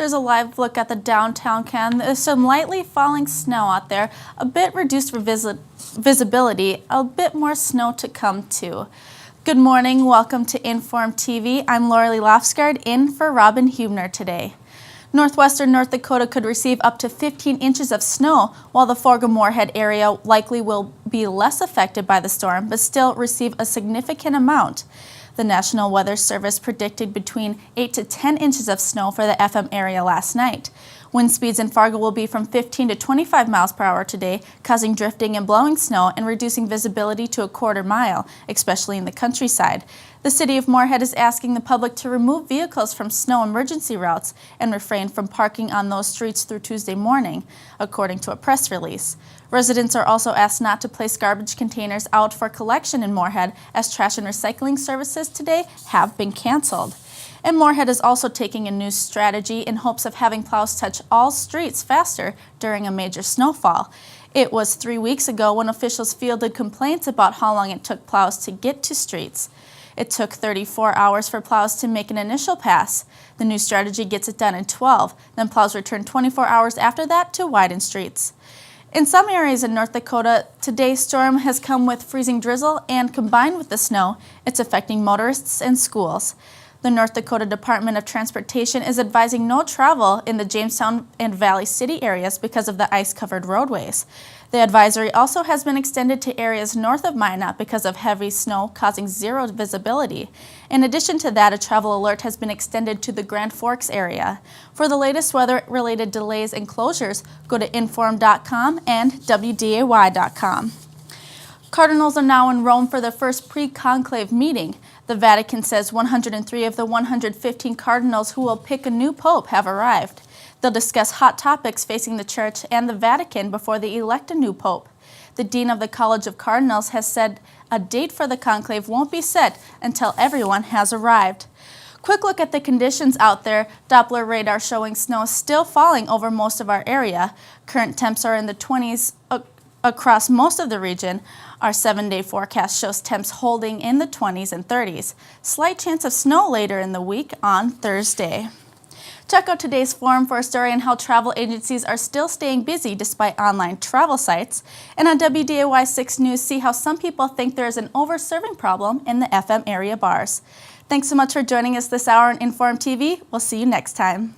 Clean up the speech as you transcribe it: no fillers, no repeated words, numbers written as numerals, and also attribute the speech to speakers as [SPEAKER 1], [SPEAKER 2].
[SPEAKER 1] There's a live look at the downtown Canton. There's some lightly falling snow out there, a bit reduced visibility, a bit more snow to come too. Good morning, welcome to Inform TV. I'm Laura Lofsgaard in for Robin Hubner today. Northwestern North Dakota could receive up to 15 inches of snow, while the Fargo-Moorhead area likely will be less affected by the storm, but still receive a significant amount. The National Weather Service predicted between 8 to 10 inches of snow for the FM area last night. Wind speeds in Fargo will be from 15 to 25 miles per hour today, causing drifting and blowing snow and reducing visibility to a quarter mile, especially in the countryside. The city of Moorhead is asking the public to remove vehicles from snow emergency routes and refrain from parking on those streets through Tuesday morning, according to a press release. Residents are also asked not to place garbage containers out for collection in Moorhead, as trash and recycling services today have been canceled. And Moorhead is also taking a new strategy in hopes of having plows touch all streets faster during a major snowfall. It was 3 weeks ago when officials fielded complaints about how long it took plows to get to streets. It took 34 hours for plows to make an initial pass. The new strategy gets it done in 12. Then plows return 24 hours after that to widen streets. In some areas in North Dakota, today's storm has come with freezing drizzle, and combined with the snow, it's affecting motorists and schools. The North Dakota Department of Transportation is advising no travel in the Jamestown and Valley City areas because of the ice-covered roadways. The advisory also has been extended to areas north of Minot because of heavy snow causing zero visibility. In addition to that, a travel alert has been extended to the Grand Forks area. For the latest weather-related delays and closures, go to inform.com and wday.com. Cardinals are now in Rome for their first pre-conclave meeting. The Vatican says 103 of the 115 cardinals who will pick a new pope have arrived. They'll discuss hot topics facing the Church and the Vatican before they elect a new pope. The Dean of the College of Cardinals has said a date for the conclave won't be set until everyone has arrived. Quick look at the conditions out there. Doppler radar showing snow still falling over most of our area. Current temps are in the 20s across most of the region. Our 7-day forecast shows temps holding in the 20s and 30s. Slight chance of snow later in the week on Thursday. Check out today's forum for a story on how travel agencies are still staying busy despite online travel sites. And on WDAY 6 News, see how some people think there is an over-serving problem in the FM area bars. Thanks so much for joining us this hour on Inform TV. We'll see you next time.